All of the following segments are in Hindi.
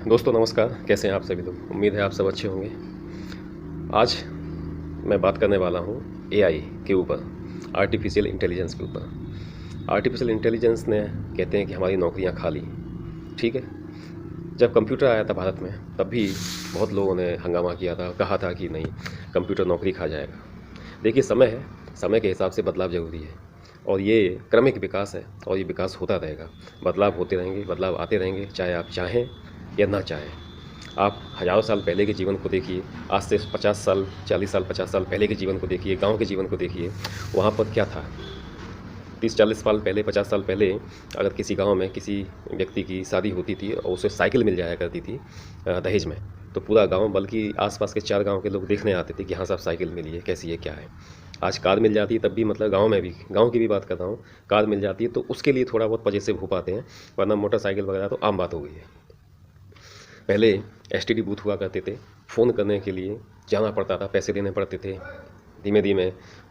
दोस्तों नमस्कार, कैसे हैं आप सभी लोग। उम्मीद है आप सब अच्छे होंगे। आज मैं बात करने वाला हूँ एआई के ऊपर, आर्टिफिशियल इंटेलिजेंस के ऊपर। आर्टिफिशियल इंटेलिजेंस ने कहते हैं कि हमारी नौकरियाँ खा ली। ठीक है, जब कंप्यूटर आया था भारत में तब भी बहुत लोगों ने हंगामा किया था, कहा था कि नहीं, कंप्यूटर नौकरी खा जाएगा। देखिए, समय है, समय के हिसाब से बदलाव ज़रूरी है और ये क्रमिक विकास है और ये विकास होता रहेगा। बदलाव होते रहेंगे, बदलाव आते रहेंगे, चाहे आप चाहें या ना चाहें। आप हज़ारों साल पहले के जीवन को देखिए, आज से 50 साल, 40 साल, 50 साल पहले के जीवन को देखिए, गांव के जीवन को देखिए, वहाँ पर क्या था। 30-40 साल पहले, 50 साल पहले अगर किसी गांव में किसी व्यक्ति की शादी होती थी और उसे साइकिल मिल जाया करती थी दहेज में, तो पूरा गांव, बल्कि आसपास के 4 गांव के लोग देखने आते थे कि हाँ साहब साइकिल मिली है, कैसी है, क्या है। आज कार मिल जाती है तब भी, मतलब गांव में भी, गांव की भी बात कर रहा हूँ, कार मिल जाती है तो उसके लिए थोड़ा बहुत पजेसिव हो पाते हैं, वरना मोटरसाइकिल वगैरह तो आम बात हो गई है। पहले एसटीडी बूथ हुआ करते थे, फ़ोन करने के लिए जाना पड़ता था, पैसे देने पड़ते थे। धीमे धीमे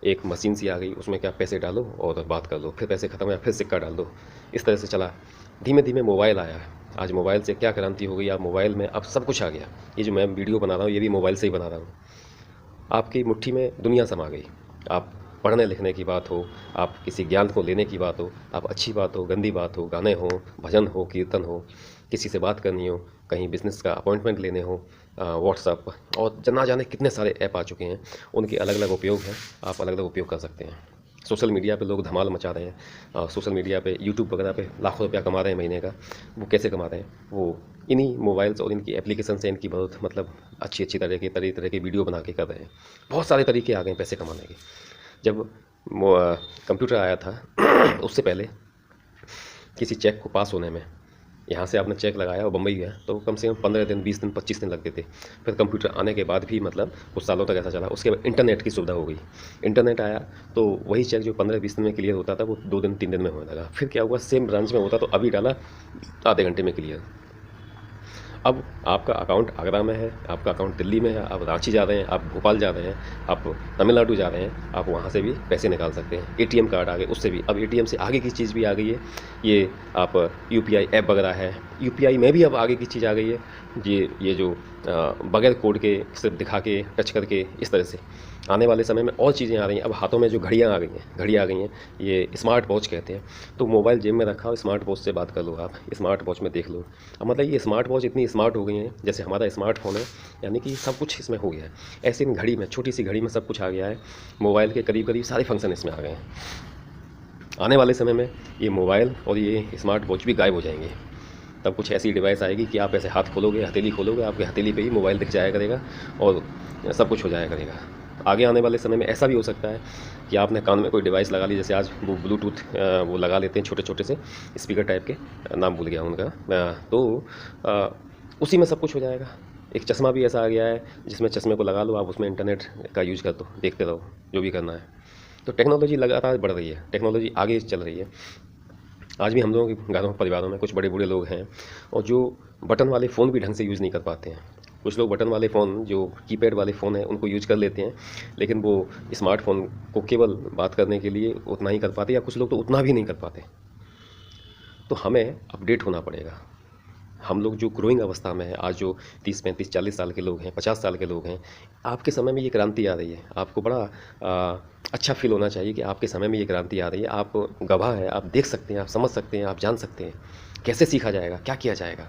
एक मशीन सी आ गई, उसमें क्या पैसे डालो और बात कर लो, फिर पैसे ख़त्म हुआ फिर सिक्का डाल दो, इस तरह से चला। धीमे धीमे मोबाइल आया। आज मोबाइल से क्या क्रांति हो गई, आप मोबाइल में अब सब कुछ आ गया। ये जो मैं वीडियो बना रहा हूँ ये भी मोबाइल से ही बना रहा हूँ। आपकी मुट्ठी में दुनिया समा गई। आप पढ़ने लिखने की बात हो, आप किसी ज्ञान को लेने की बात हो, आप अच्छी बात हो, गंदी बात हो, गाने हो, भजन हो, कीर्तन हो, किसी से बात करनी हो, कहीं बिज़नेस का अपॉइंटमेंट लेने हो, व्हाट्सअप और ना जाने कितने सारे ऐप आ चुके हैं। उनके अलग अलग उपयोग हैं, आप अलग अलग उपयोग कर सकते हैं। सोशल मीडिया पे लोग धमाल मचा रहे हैं। सोशल मीडिया पे, यूट्यूब वगैरह पे लाखों रुपया कमा रहे हैं महीने का। वो कैसे कमा रहे हैं? वो इन्हीं मोबाइल्स और इनकी एप्लीकेशन से इनकी बहुत, मतलब अच्छी अच्छी तरह की वीडियो बना के कर रहे हैं। बहुत सारे तरीके आ गए हैं पैसे कमाने के। जब कंप्यूटर आया था उससे पहले किसी चेक को पास होने में, यहाँ से आपने चेक लगाया और बम्बई गया तो कम से कम 15 दिन, 20 दिन, 25 दिन लगते थे। फिर कंप्यूटर आने के बाद भी, मतलब कुछ सालों तक ऐसा चला। उसके बाद इंटरनेट की सुविधा हो गई। इंटरनेट आया तो वही चेक जो 15-20 दिन में क्लियर होता था वो 2 दिन, 3 दिन में होने लगा। फिर क्या हुआ, सेम ब्रांच में होता तो अभी डाला, आधे घंटे में क्लियर। अब आपका अकाउंट आगरा में है, आपका अकाउंट दिल्ली में है, आप रांची जा रहे हैं, आप भोपाल जा रहे हैं, आप तमिलनाडु जा रहे हैं, आप वहाँ से भी पैसे निकाल सकते हैं। एटीएम कार्ड आ गए, उससे भी। अब एटीएम से आगे की चीज़ भी आ गई है, ये आप यूपीआई ऐप वगैरह है, यूपीआई में भी अब आगे की चीज़ आ गई है। ये जो बगैर कोड के, सिर्फ दिखा के, टच करके, इस तरह से आने वाले समय में और चीज़ें आ रही हैं। अब हाथों में जो घड़ियाँ आ गई हैं, ये स्मार्ट वॉच कहते हैं। तो मोबाइल जेब में रखा हो, स्मार्ट वॉच से बात कर लो, आप स्मार्ट वॉच में देख लो। अब मतलब ये स्मार्ट वॉच इतनी स्मार्ट हो गई हैं जैसे हमारा स्मार्टफोन है, यानी कि सब कुछ इसमें हो गया है। ऐसे इन घड़ी में, छोटी सी घड़ी में सब कुछ आ गया है। मोबाइल के करीब करीब सारे फंक्शन इसमें आ गए हैं। आने वाले समय में ये मोबाइल और ये स्मार्ट वॉच भी गायब हो जाएंगे। तब कुछ ऐसी डिवाइस आएगी कि आप ऐसे हाथ खोलोगे, हथेली खोलोगे, आपके हथेली पे ही मोबाइल दिख जाया करेगा और सब कुछ हो जाया करेगा। आगे आने वाले समय में ऐसा भी हो सकता है कि आपने कान में कोई डिवाइस लगा ली, जैसे आज वो ब्लूटूथ वो लगा लेते हैं, छोटे छोटे से स्पीकर टाइप के, नाम भूल गया उनका। तो उसी में सब कुछ हो जाएगा। एक चश्मा भी ऐसा आ गया है जिसमें चश्मे को लगा लो, आप उसमें इंटरनेट का यूज कर दो, देखते रहो जो भी करना है। तो टेक्नोलॉजी लगातार बढ़ रही है, टेक्नोलॉजी आगे चल रही है। आज भी हम लोगों के घरों, परिवारों में कुछ बड़े बूढ़े लोग हैं और जो बटन वाले फ़ोन भी ढंग से यूज़ नहीं कर पाते हैं। कुछ लोग बटन वाले फ़ोन, जो कीपैड वाले फ़ोन हैं, उनको यूज कर लेते हैं, लेकिन वो स्मार्टफ़ोन को केवल बात करने के लिए उतना ही कर पाते, या कुछ लोग तो उतना भी नहीं कर पाते। तो हमें अपडेट होना पड़ेगा। हम लोग जो ग्रोइंग अवस्था में है, आज जो 30-35-40 साल के लोग हैं, 50 साल के लोग हैं, आपके समय में ये क्रांति आ रही है। आपको बड़ा अच्छा फील होना चाहिए कि आपके समय में ये क्रांति आ रही है। आप गवाह हैं, आप देख सकते हैं, आप समझ सकते हैं, आप जान सकते हैं कैसे सीखा जाएगा, क्या किया जाएगा।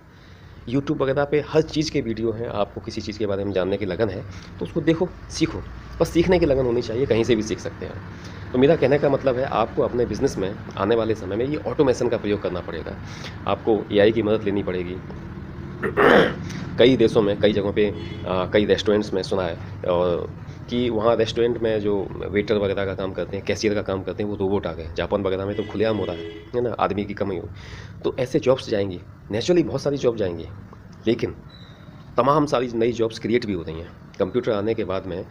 यूट्यूब वगैरह पे हर चीज़ के वीडियो हैं। आपको किसी चीज़ के बारे में जानने की लगन है तो उसको देखो, सीखो। बस सीखने की लगन होनी चाहिए, कहीं से भी सीख सकते हैं। तो मेरा कहने का मतलब है, आपको अपने बिज़नेस में आने वाले समय में ये ऑटोमेशन का प्रयोग करना पड़ेगा। आपको एआई की मदद लेनी पड़ेगी। कई देशों में, कई जगहों पे, कई रेस्टोरेंट्स में सुना है और कि वहाँ रेस्टोरेंट में जो वेटर वगैरह का काम करते हैं, कैशियर का काम करते हैं, वो रोबोट आ गए। जापान वगैरह में तो खुलेआम हो रहा है ना, आदमी की कमी हो। तो ऐसे जॉब्स जाएंगी, नेचुरली बहुत सारी जॉब जाएंगी, लेकिन तमाम सारी नई जॉब्स क्रिएट भी हो रही हैं। कंप्यूटर आने के बाद में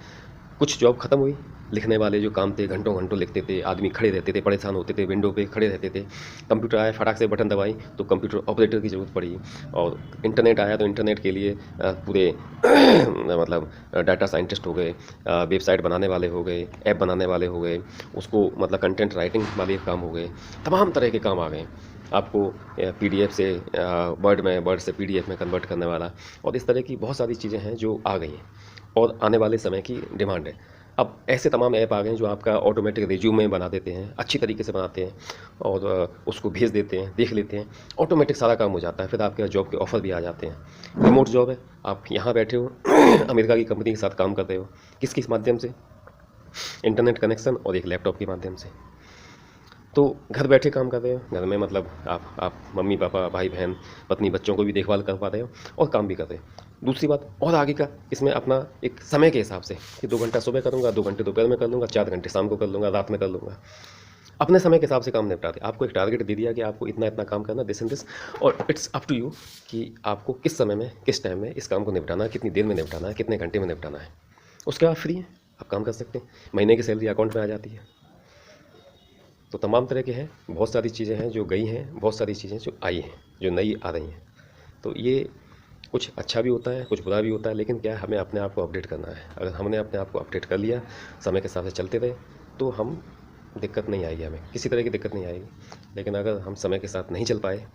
कुछ जॉब ख़त्म हुई। लिखने वाले जो काम थे, घंटों घंटों लिखते थे, आदमी खड़े रहते थे, परेशान होते थे, विंडो पे खड़े रहते थे। कंप्यूटर आया, फटाक से बटन दबाई तो कंप्यूटर ऑपरेटर की ज़रूरत पड़ी। और इंटरनेट आया तो इंटरनेट के लिए पूरे मतलब डाटा साइंटिस्ट हो गए, वेबसाइट बनाने वाले हो गए, ऐप बनाने वाले हो गए, उसको मतलब कंटेंट राइटिंग वाले काम हो गए, तमाम तरह के काम आ गए। आपको PDF से वर्ड से PDF में कन्वर्ट करने वाला, और इस तरह की बहुत सारी चीज़ें हैं जो आ गई हैं और आने वाले समय की डिमांड है। अब ऐसे तमाम ऐप आ गए हैं जो आपका ऑटोमेटिक रिज्यूमे बना देते हैं, अच्छी तरीके से बनाते हैं और उसको भेज देते हैं, देख लेते हैं, ऑटोमेटिक सारा काम हो जाता है। फिर आपके जॉब के ऑफ़र भी आ जाते हैं। रिमोट जॉब है, आप यहाँ बैठे हो अमेरिका की कंपनी के साथ काम कर रहे हो, किस माध्यम से? इंटरनेट कनेक्शन और एक लैपटॉप के माध्यम से। तो घर बैठे काम कर रहे हो, घर में मतलब आप मम्मी पापा भाई बहन पत्नी बच्चों को भी देखभाल कर पा रहे हो और काम भी कर रहे हो। दूसरी बात और आगे का, इसमें अपना एक समय के हिसाब से कि 2 घंटा सुबह करूँगा, 2 घंटे दोपहर में कर लूँगा, 4 घंटे शाम को कर लूँगा, रात में कर लूँगा, अपने समय के हिसाब से काम निपटाते। आपको एक टारगेट दे दिया कि आपको इतना इतना काम करना, दिस एंड दिस, और इट्स अप टू यू कि आपको किस समय में किस टाइम में इस काम को निपटाना है, कितनी देर में निपटाना है, कितने घंटे में निपटाना है। उसके बाद फ्री है, आप काम कर सकते हैं, महीने की सैलरी अकाउंट में आ जाती है। तो तमाम तरह के हैं, बहुत सारी चीज़ें हैं जो गई हैं, बहुत सारी चीज़ें जो आई हैं, जो नई आ रही हैं। तो ये कुछ अच्छा भी होता है, कुछ बुरा भी होता है, लेकिन क्या है, हमें अपने आप को अपडेट करना है। अगर हमने अपने आप को अपडेट कर लिया, समय के हिसाब से चलते रहे, तो हम दिक्कत नहीं आएगी, हमें किसी तरह की दिक्कत नहीं आएगी। लेकिन अगर हम समय के साथ नहीं चल पाए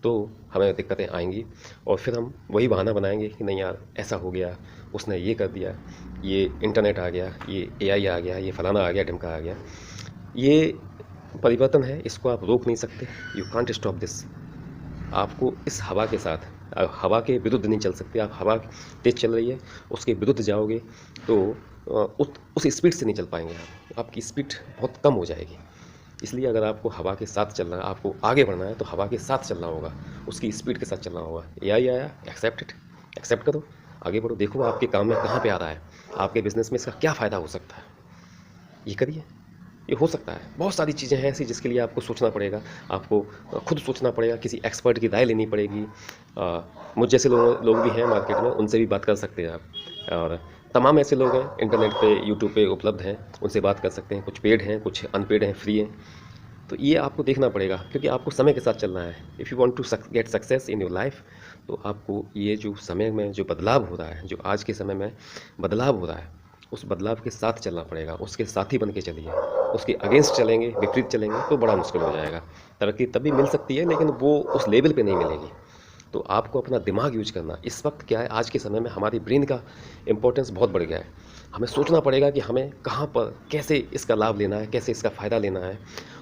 तो हमें दिक्कतें आएंगी और फिर हम वही बहाना बनाएंगे कि नहीं यार ऐसा हो गया, उसने ये कर दिया, ये इंटरनेट आ गया, ये AI आ गया, ये फलाना आ गया, ढिमका आ गया। ये परिवर्तन है, इसको आप रोक नहीं सकते। You can't stop this. आपको इस हवा के साथ, हवा के विरुद्ध नहीं चल सकते। आप हवा तेज चल रही है, उसके विरुद्ध जाओगे तो उस स्पीड से नहीं चल पाएंगे आपकी स्पीड बहुत कम हो जाएगी। इसलिए अगर आपको हवा के साथ चलना है, आपको आगे बढ़ना है, तो हवा के साथ चलना होगा, उसकी स्पीड के साथ चलना होगा। AI आया, एक्सेप्ट इट, एक्सेप्ट करो, आगे बढ़ो, देखो आपके काम में कहाँ पे आ रहा है, आपके बिजनेस में इसका क्या फ़ायदा हो सकता है, ये करिए। ये हो सकता है। बहुत सारी चीज़ें हैं ऐसी जिसके लिए आपको सोचना पड़ेगा, आपको खुद सोचना पड़ेगा, किसी एक्सपर्ट की राय लेनी पड़ेगी। मुझ जैसे लोग भी हैं मार्केट में, उनसे भी बात कर सकते हैं आप। और तमाम ऐसे लोग हैं इंटरनेट पे, यूट्यूब पे उपलब्ध हैं, उनसे बात कर सकते हैं। कुछ पेड हैं, कुछ अनपेड हैं, फ्री हैं। तो ये आपको देखना पड़ेगा, क्योंकि आपको समय के साथ चलना है। If you want to get success in your life, तो आपको ये जो समय में जो बदलाव हो रहा है, जो आज के समय में बदलाव हो रहा है, उस बदलाव के साथ चलना पड़ेगा। उसके साथी बन के चलिए। उसके अगेंस्ट चलेंगे, विपरीत चलेंगे तो बड़ा मुश्किल हो जाएगा। तरक्की तभी मिल सकती है, लेकिन वो उस लेवल पे नहीं मिलेगी। तो आपको अपना दिमाग यूज करना, इस वक्त क्या है, आज के समय में हमारी ब्रेन का इम्पोर्टेंस बहुत बढ़ गया है। हमें सोचना पड़ेगा कि हमें कहाँ पर कैसे इसका लाभ लेना है, कैसे इसका फ़ायदा लेना है।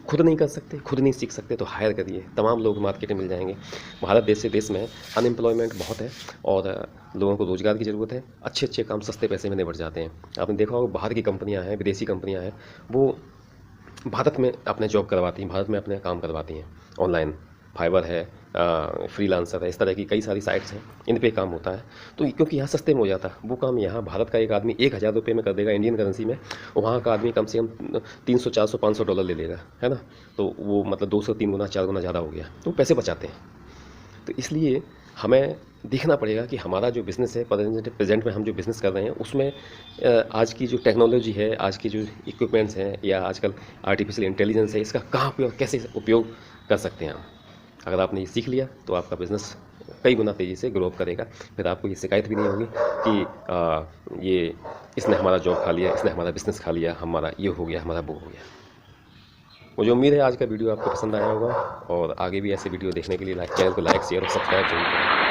खुद नहीं कर सकते, खुद नहीं सीख सकते, तो हायर करिए। तमाम लोग मार्केट में मिल जाएंगे। भारत जैसे देश में अनएम्प्लॉयमेंट बहुत है और लोगों को रोज़गार की ज़रूरत है। अच्छे अच्छे काम सस्ते पैसे में निपट जाते हैं। आपने देखा होगा, बाहर की कंपनियां हैं, विदेशी कंपनियां हैं, वो भारत में अपने जॉब करवाती हैं, भारत में अपने काम करवाती हैं। ऑनलाइन फाइवर है, फ्रीलांसर है, इस तरह की कई सारी साइट्स हैं, इन पे काम होता है। तो क्योंकि यहाँ सस्ते में हो जाता है वो काम। यहाँ भारत का एक आदमी 1000 रुपये में कर देगा इंडियन करेंसी में, वहाँ का आदमी कम से कम 300 400 500 डॉलर ले लेगा, है ना। तो वो मतलब 2 से 3 गुना 4 गुना ज़्यादा हो गया, तो पैसे बचाते हैं। तो इसलिए हमें देखना पड़ेगा कि हमारा जो बिज़नेस है, प्रेजेंट में हम जो बिज़नेस कर रहे हैं, उसमें आज की जो टेक्नोलॉजी है, आज की जो इक्विपमेंट्स हैं, या आजकल आर्टिफिशियल इंटेलिजेंस है, इसका कहाँ पे और कैसे उपयोग कर सकते हैं हम। अगर आपने ये सीख लिया तो आपका बिज़नेस कई गुना तेज़ी से ग्रो करेगा। फिर आपको ये शिकायत भी नहीं होगी कि ये इसने हमारा जॉब खा लिया, इसने हमारा बिज़नेस खा लिया, हमारा ये हो गया, हमारा वो हो गया। मुझे उम्मीद है आज का वीडियो आपको पसंद आया होगा, और आगे भी ऐसे वीडियो देखने के लिए चैनल को लाइक, शेयर और सब्सक्राइब जरूर करें।